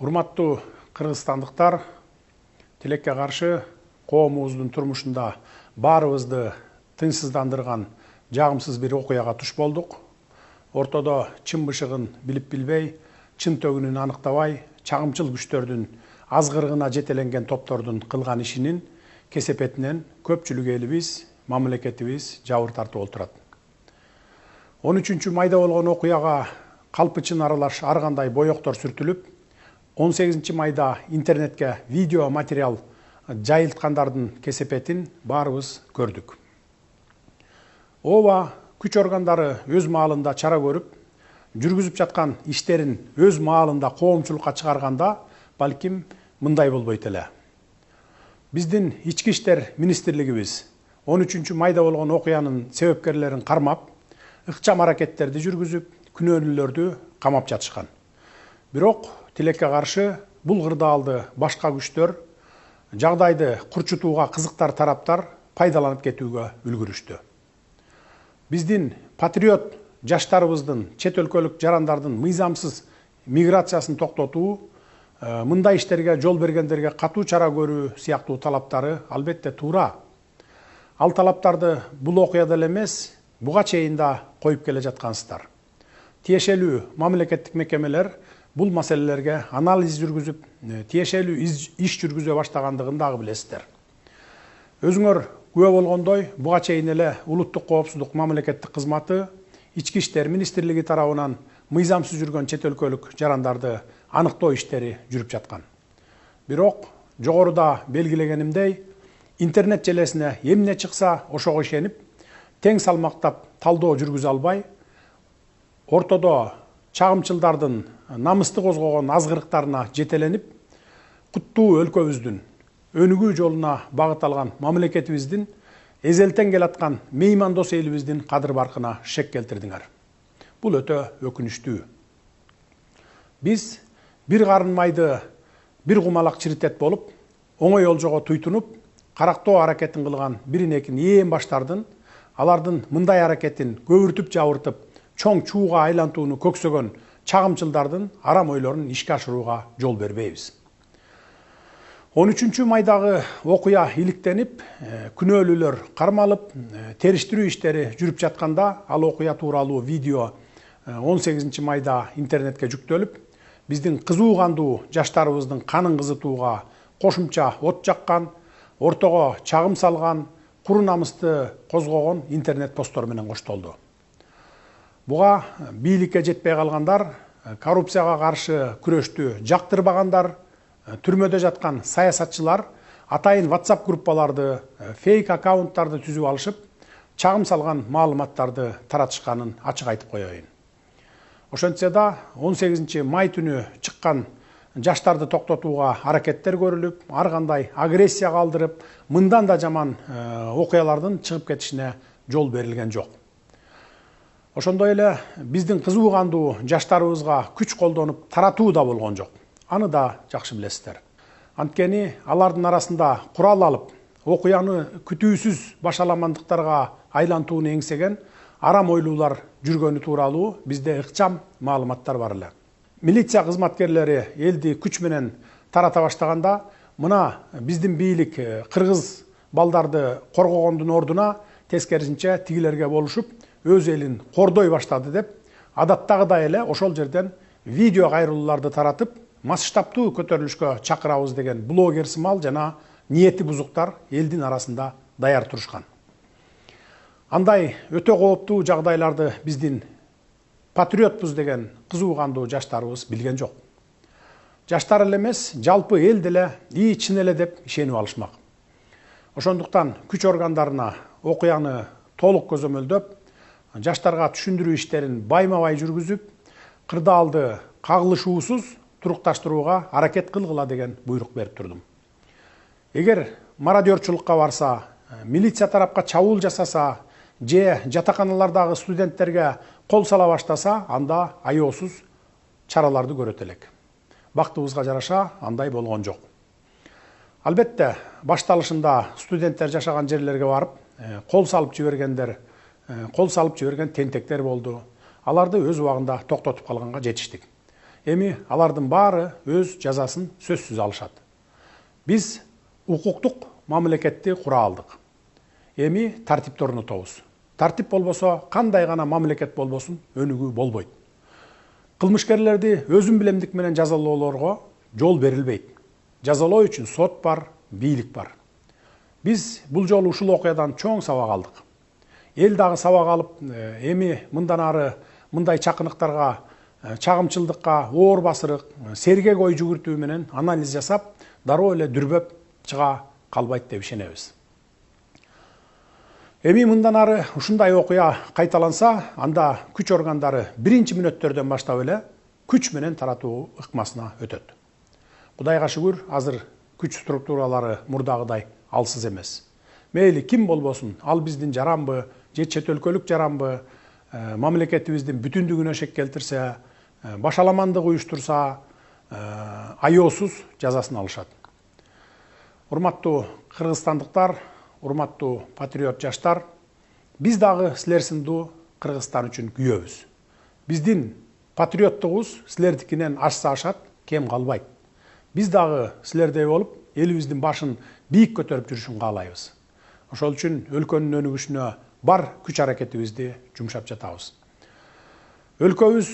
Урматтуу кыргызстандыктар, тилекке каршы коомубуздун турмушунда баарыбызды тынчсыздандырган жагымсыз бир окуяга туш болдук. Ортодо чын бышыгын билип билбей, чын төгүнүн аныктабай, чагымчыл күчтөрдүн азгырыгына жетеленген топтордун кылган ишинин кесепетинен көпчүлүк элибиз, мамлекетибиз жабыр тартып отурат. 13 майда болгон окуяга калпычын аралаш ар кандай боектор сүртүлүп, 18 майда интернетке видео материал жайылткандардын кесепетин баарыбыз көрдүк. Ооба күч органдары өз маалында чара көрүп, жүргүзүп жаткан иштерин өз маалында коомчулукка чыгарганда, балким мындай болбойт эле. Биздин ички иштер министрлигибиз 13 майда болгон окуянын себепкерлерин кармап, ыкчам аракеттерди жүргүзүп, күнөөлүүлөрдү камап жатышкан. Бирок тилекке каршы бул кырдаалды башка күчтөр жагдайды курчутууга кызыктар тараптар пайдаланып кетүүгө үлгүрүштү. Биздин патриот жаштарыбыздын чет өлкөлүк жарандардын мыйзамсыз миграциясын токтотуу, мындай иштерге жол бергендерге катуу чара көрүү сыяктуу талаптары албетте туура. Ал талаптарды бул окуяда эле эмес, буга чейин да коюп келе жаткансыздар. Тиешелүү мамлекеттик мекемелер бул маселелерге анализ жүргүзүп, тиешелүү иш жүргүзө баштагандыгын дагы билесиздер. Өзүңөр күбө болгондой, буга чейин эле улуттук коопсуздук мамлекеттик кызматы ички иштер министрлиги тарабынан мыйзамсыз жүргөн чет өлкөлүк жарандарды аныктоо иштери жүрүп жаткан. Бирок жогоруда белгилегенимдей, интернет желесине эмне чыкса ошого ишенип, тең салмактап талдоо жүргүзө албай, ортодо чагымчылдардын намысты козгогон азгырыктарына жетеленип, куттуу өлкөбүздүн өнүгүү жолуна багыт алган мамлекетибиздин эзелтен келаткан меймандос элибиздин кадыр баркына шек келтирдиңер. Бул өтө өкүнүчтүү. Биз бир карын майды бир кумалак чиритет болуп, оңой олжого туйтунуп, карактоо аракетин кылган бирин-экин ээн баштардын, алардын мындай аракетин көбүртүп жабыртып, чоң чууга айлантууну көксөгөн чагымчылдардын арам ойлорун ишке ашырууга жол бербейбиз. 13 майдагы окуя иликтенип, күнөөлүүлөр кармалып, териштирүү иштери жүрүп жатканда, ал окуя тууралуу видео 18 майда интернетке жүктөлүп, биздин кызуу кандуу жаштарыбыздын канын кызытууга кошумча от жаккан, ортого чагым салган, куру намысты козгогон интернет посттор менен коштолду. Буга бийликке жетпей калгандар, коррупцияга каршы күрөштү жактырбагандар, түрмөдө жаткан саясатчылар атайын WhatsApp группаларды, фейк аккаунттарды түзүп алышып, чагым салган маалыматтарды таратышканын ачык айтып коеюн. Ошентсе да 18 май түнү чыккан жаштарды токтотууга аракеттер көрүлүп, ар кандай агрессия калтырып, мындан да жаман окуялардын чыгып кетишине жол берилген жок. Ошондой эле биздин кызуу кандуу жаштарыбызга күч колдонуп таратуу да болгон жок. Аны да жакшы билесиздер. Анткени алардын арасында курал алып, окуяны күтүүсүз башаламандыктарга айлантууну эңсеген арам ойлуулар жүргөнү тууралуу бизде ыкчам маалыматтар бар эле. Милиция кызматкерлери элди күч менен тарата баштаганда, мына биздин бийлик кыргыз балдарды коргогондун ордуна тескерисинче тигилерге болушуп, өз элин кордой баштады деп, адаттагыдай эле ошол жерден видео кайрылууларды таратып, масштабтуу көтөрүлүшкө чакырабыз деген блогер сымал жана ниети бузуктар элдин арасында даяр турушкан. Андай өтө кооптуу жагдайларды биздин патриотпуз деген кызуу кандуу жаштарыбыз билген жок. Жаштар эле эмес, жалпы эл деле чын эле деп ишенип алышмак. Ошондуктан күч органдарына окуяны толук көзөмөлдөп, жаштарга түшүндүрүү иштерин байма-бай жүргүзүп, кырдаалды кагылышуусуз турукташтырууга аракет кылгыла деген буйрук берип турдум. Эгер мародерчулукка барса, милиция тарапка чабуул жасаса, же жатаканалардагы студенттерге кол сала баштаса, анда аеосуз чараларды көрөт элек. Бактыбызга жараша андай болгон жок. Албетте, башталышында студенттер жашаган жерлерге барып, кол салып жиберген тентектер болду. Аларды өз убагында токтотуп калганга жетиштик. Эми алардын баары өз жазасын сөзсүз алышат. Биз укуктук мамлекетти кура алдык. Эми тартипти орнотобуз. Тартип болбосо кандай гана мамлекет болбосун өнүгүү болбойт. Кылмышкерлерди өзүн билемдик менен жазалоолорго жол берилбейт. Жазалоо үчүн сот бар, бийлик бар. Биз бул жолу ушул окуядан чоң сабак алдык. Эл дагы сабак алып, эми мындан ары мындай чакыныктарга, чагымчылдыкка, оор басырык, сергек ой жүгүртүү менен анализ жасап, дароо эле дүрбөп чыга калбайт деп ишенебиз. Эми мындан ары ушундай окуя кайталанса, анда күч органдары биринчи мүнөттөрдөн баштап эле күч менен таратуу ыкмасына өтөт. Кудайга шүгүр, азыр күч структуралары мурдагыдай алсыз эмес. Мейли ким болбосун, ал биздин жаранбы, же чет өлкөлүк жаранбы, мамлекетибиздин бүтүндүгүнө шек келтирсе, башаламандык уюштурса, аяосуз жазасын алышат. Урматтуу кыргызстандыктар, урматтуу патриот жаштар, биз дагы силер сындуу Кыргызстан үчүн күйөбүз. Биздин патриоттугубуз силердикинен ашса ашат, кем калбайт. Биз дагы силердей болуп, элибиздин башын бийик көтөрүп жүрүшүн каалайбыз. Ошол үчүн өлкөнүн өнүгүшүнө бар күч аракетибизди жумшап жатабыз. Өлкөбүз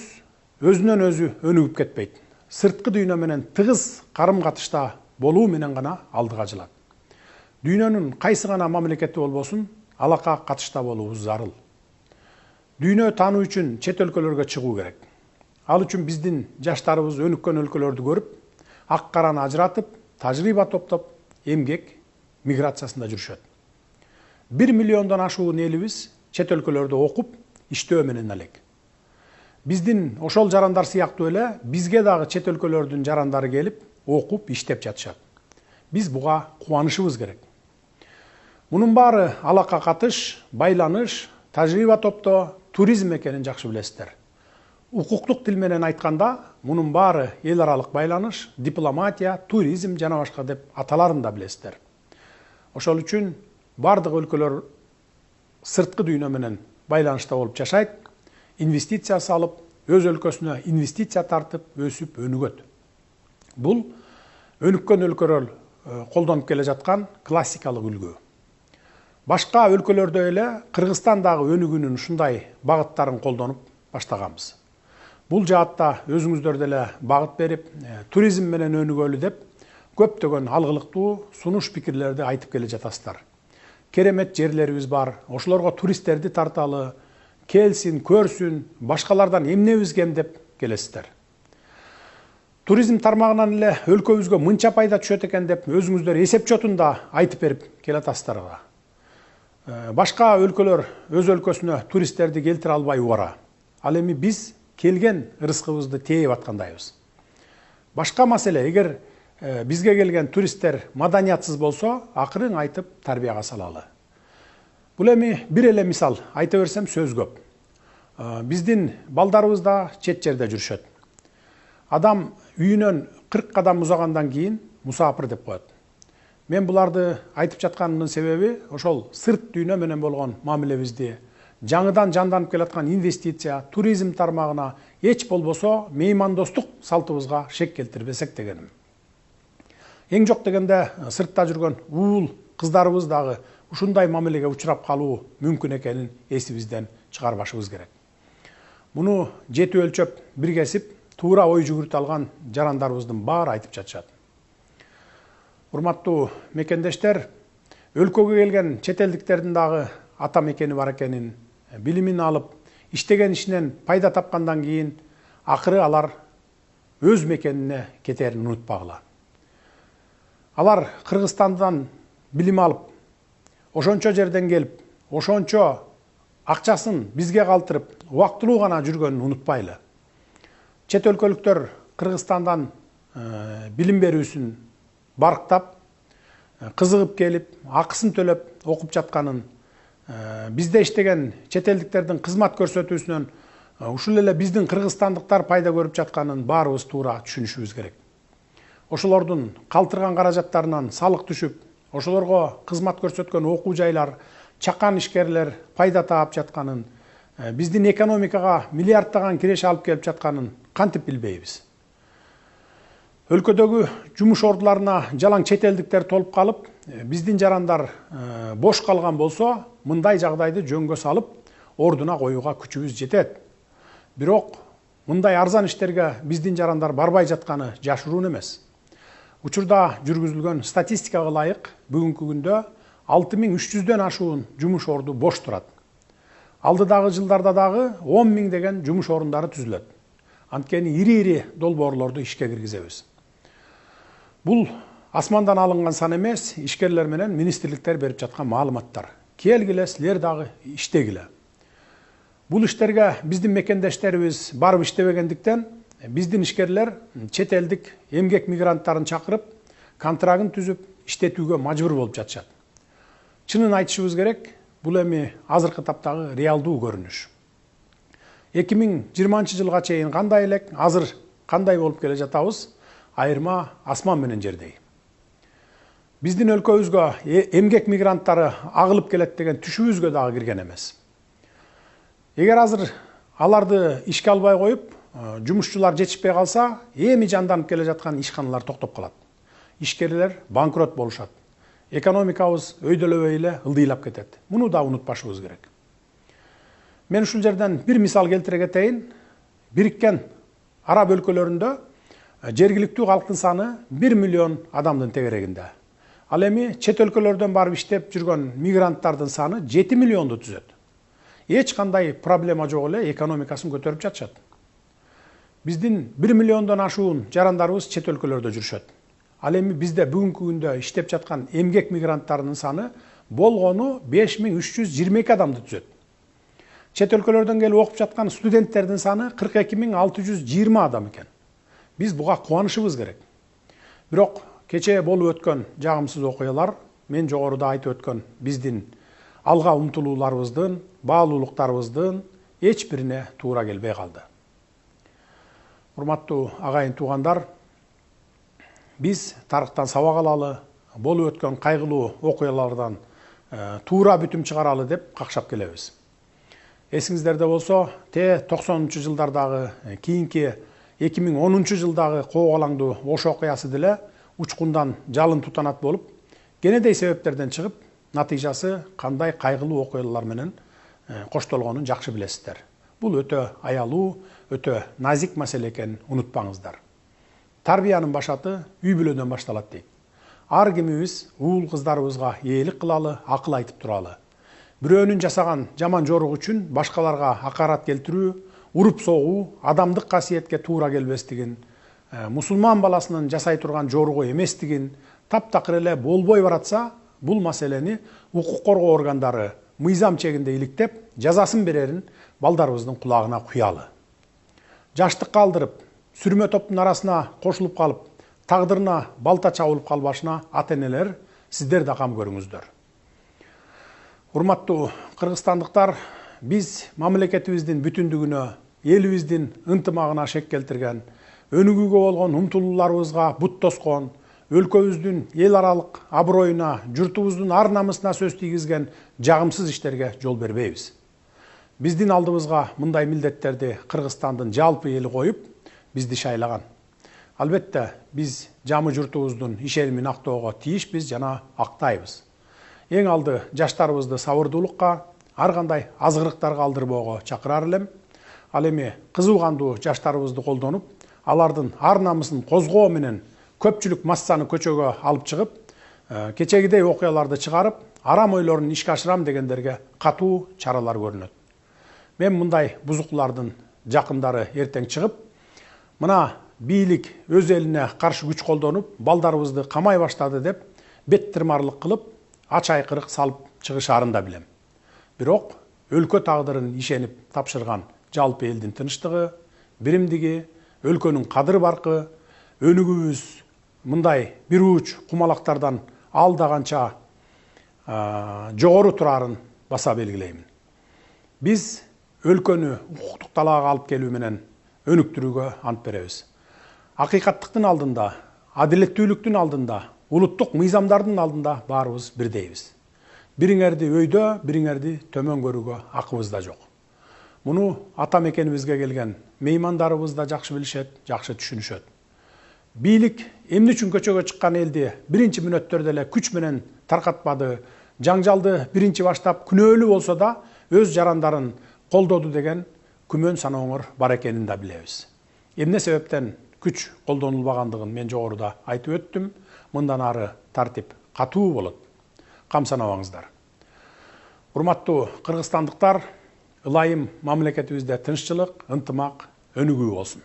өзүнөн өзү өнүгүп кетпейт. Сырткы дүйнө менен тыгыз карым-катышта болуу менен гана алдыга жылат. Дүйнөнүн кайсы гана мамлекети болбосун, алака катышта болуубуз зарыл. Дүйнө таануу үчүн чет өлкөлөргө чыгуу керек. Ал үчүн биздин жаштарыбыз өнүккөн өлкөлөрдү көрүп, ак караны ажыратып, тажрыйба топтоп, эмгек миграциясында жүрүшөт. 1 миллиондон ашуун элибиз чет өлкөлөрдө окуп, иштөө менен элек. Биздин ошол жарандар сыяктуу эле бизге дагы чет өлкөлөрдүн жарандары келип, окуп, иштеп жатышат. Биз буга кубанышыбыз керек. Мунун баары алака катыш, байланыш, тажрыйба топтоо, туризм экенин жакшы билесиздер. Укуктук тил менен айтканда, мунун баары эл аралык байланыш, дипломатия, туризм жана башка деп аталарын да билесиздер. Ошол үчүн бардык өлкөлөр сырткы дүйнө менен байланышта болуп жашайт, инвестиция салып, өз өлкөсүнө инвестиция тартып, өсүп, өнүгөт. Бул өнүккөн өлкөлөр колдонуп келе жаткан классикалык үлгү. Башка өлкөлөрдө эле Кыргызстан дагы өнүгүүнүн ушундай багыттарын колдонуп баштаганбыз. Бул жаатта өзүңүздөр деле багыт берип, туризм менен өнүгөлү деп көптөгөн алгылыктуу сунуш пикирлерди айтып келе жатасыздар. Керемет жерлерибиз бар, ошолорго туристтерди тарталы, келсин, көрсүн, башкалардан эмнебиз кем деп келесиздер. Туризм тармагынан эле өлкөбүзгө мынча пайда түшөт экен деп өзүңүздөр эсеп чотунда айтып берип келатасыздар. Башка өлкөлөр өз өлкөсүнө туристтерди келтире албай убара. Ал эми биз келген ырыскыбызды тээп аткандайбыз. Башка маселе, эгер бизге келген туристтер маданиятсыз болсо, акырын айтып тарбияга салалы. Бул эми бир эле мисал айта берсем сөз көп. Биздин балдарыбыз да чет жерде жүрүшөт. Адам үйүнөн 40 кадам узагандан кийин мусафир деп коет. Мен буларды айтып жатканымдын себеби ошол сырт дүйнө менен болгон мамилебизди, жаңыдан жанданып келаткан инвестиция, туризм тармагына эч болбосо меймандостук салтыбызга шек келтирбесек дегеним. Эң жок дегенде сыртта жүргөн уул кыздарыбыз дагы ушундай мамилеге учурап калуу мүмкүн экенин эсибизден чыгарбашыбыз керек. Муну жети өлчөп, бир кесип, туура ой жүгүртө алган жарандарыбыздын баары айтып жатышат. Урматтуу мекендештер, өлкөгө келген чет элдиктердин дагы ата мекени бар экенин, билимин алып, иштеген ишинен пайда тапкандан кийин акыры алар өз мекенине кетерин унутпагыла. Алар Кыргызстандан билим алып, ошончо жерден келип, ошончо акчасын бизге калтырып, убактылуу гана жүргөнүн унутпайлы. Чет өлкөлүктөр Кыргызстандан билим берүүсүн барктап, кызыгып келип, акысын төлөп окуп жатканын, бизде иштеген чет элдиктердин кызмат көрсөтүүсүнөн ушул эле биздин кыргызстандыктар пайда көрүп жатканын баарыбыз туура түшүнүшүбүз керек. Ошолордун калтырган каражаттарынан салык түшүп, ошолорго кызмат көрсөткөн окуу жайлар, чакан ишкерлер пайда таап жатканын, биздин экономикага миллиарддаган киреше алып келип жатканын кантип билбейбиз? Өлкөдөгү жумуш ордуларына жалаң чет элдиктер толуп калып, биздин жарандар бош калган болсо, мындай жагдайды жөнгө салып, ордуна коюуга күчүбүз жетет. Бирок мындай арзан иштерге биздин жарандар барбай жатканы жашыруун эмес. Учурда жүргүзүлгөн статистикага ылайык бүгүнкү күндө 6300дөн ашуун жумуш орду бош турат. Алдыдагы жылдарда дагы 10 000 деген жумуш орундары түзүлөт. Анткени ири долбоорлорду ишке киргизебиз. Бул асмандан алынган сан эмес, ишкерлер менен министрликтер берип жаткан маалыматтар. Келгиле, силер дагы иштегиле. Бул иштерге биздин мекендештерибиз барып иштебегендиктен, биздин ишкерлер чет элдик эмгек мигранттарын чакырып, контрагын түзүп, иштетүүгө мажбур болуп жатышат. Чынын айтышыбыз керек, бул эми азыркы таптагы реалдуу көрүнүш. 2020 жылга чейин кандай элек, азыр кандай болуп келе жатабыз? Айырма асман менен жердей. Биздин өлкөбүзгө эмгек мигранттары агылып келет деген түшүбүзгө дагы кирген эмес. Эгер азыр аларды ишке албай коюп, жумушчулар жетишпей калса, эми жанданып келе жаткан ишканалар токтоп калат. Ишкерлер банкрот болушат. Экономикабыз өйдөлөбөй эле ылдыйлап кетет. Муну да унутпашыбыз керек. Мен ушул жерден бир мисал келтире кетейин. Бириккен Араб өлкөлөрүндө жергиликтүү калктын саны 1 миллион адамдын тегерегинде. Ал эми чет өлкөлөрдөн барып иштеп жүргөн мигранттардын саны 7 миллионду түзөт. Эч кандай проблема жок эле экономикасын көтөрүп жатышат. Биздин 1 миллиондон ашуун жарандарыбыз чет өлкөлөрдө жүрүшөт. Ал эми бизде бүгүнкү күндө иштеп жаткан эмгек мигранттарынын саны болгону 5322 адамды түзөт. Чет өлкөлөрдөн келип окуп жаткан студенттердин саны 42620 адам экен. Биз буга кубанышыбыз керек. Бирок кечээ болуп өткөн жагымсыз окуялар, мен жогоруда айтып өткөн биздин алга умтулууларыбыздын, баалуулуктарыбыздын эч бирине туура келбей калды. Урматтуу агайын туугандар, биз тарыхтан сабак алалы, болуп өткөн кайгылуу окуялардан туура бүтүм чыгаралы деп какшап келебиз. Эсиңиздерде болсо, 90-чы жылдардагы кийинки 2010 жылдагы коогалаңдуу Ош окуясы деле учкундан жалын тутанат болуп, кенедей себептерден чыгып, натыйжасы кандай кайгылуу окуялар менен коштолгонун жакшы билесиздер. Бул өтө аялуу, өтө назик маселе экенин унутпаңыздар. Тарбиянын башаты үй бүлөдөн башталат дейт. Ар кимибиз уул кыздарыбызга ээлик кылалы, акыл айтып туралы. Бирөөнүн жасаган жаман жорук үчүн башкаларга акарат келтирүү, уруп согуу адамдык касиетке туура келбестигин, мусулман баласынын жасай турган жоругу эместигин таптакыр эле болбой баратса, бул маселени укук коргоо органдары мыйзам чегинде иликтеп, жазасын берерин балдарыбыздын кулагына куялы. Жаштыкка алдырып, сүрмө топтун арасына кошулуп калып, тагдырына балта чабылып калбашына ата-энелер сиздер да кам көрүңүздөр. Урматтуу кыргызстандыктар, биз мамлекетибиздин бүтүндүгүнө, элибиздин ынтымагына шек келтирген, өнүгүүгө болгон умтулууларыбызга бут тоскон, өлкөбүздүн эл аралык аброюна, журтубуздун ар намысына сөз тийгизген жагымсыз иштерге жол бербейбиз. Биздин алдыбызга мындай милдеттерди Кыргызстандын жалпы эли коюп, бизди шайлаган. Албетте, биз жамы журтубуздун ишенимин актоого тийишпиз жана актайбыз. Эң алды жаштарыбызды сабырдуулукка, ар кандай азгырыктарга алдырбоого чакырар элем. Ал эми кызуу кандуу жаштарыбызды колдонуп, алардын ар намысын козгоо менен көпчүлүк массаны көчөгө алып чыгып, кечегидей окуяларды чыгарып, арам ойлорун ишке ашырам дегендерге катуу чаралар көрүнөт. Мен мындай бузуклардын жакындары эртең чыгып, мына бийлик өз элине каршы күч колдонуп, балдарыбызды камай баштады деп бет тырмарлык кылып, ач айкырык салып чыгышаарын да билем. Бирок өлкө тагдырын ишенип тапшырган жалпы элдин тынчтыгы, биримдиги, өлкөнүн кадыр баркы, өнүгүүбүз мындай бир уч кумалактардан алдаганча жогору турарын баса белгилеймин. Биз өлкөнү укуктук талаага алып келүү менен өнүктүрүүгө ант беребиз. Акыйкаттыктын алдында, адилеттүүлүктүн алдында, улуттук мыйзамдардын алдында баарыбыз бирдейбиз. Бириңерди өйдө, бириңерди төмөн көрүүгө акыбыз да жок. Муну ата мекенибизге келген меймандарыбыз да жакшы билишет, жакшы түшүнүшөт. бийлик эмне үчүн көчөгө чыккан элди биринчи мүнөттөрдө эле күч менен таркатпады, жаңжалды биринчи баштап күнөөлүү болсо да өз жарандарын колдоду деген күмөн санооңор бар экенин да билебиз. Эмне себептен күч колдонулбагандыгын мен жогоруда айтып өттүм. Мындан ары тартип катуу болот. Камсанабаңыздар. Урматтуу кыргызстандыктар, ылайым мамлекетибизде тынччылык, ынтымак өнүгүү болсун.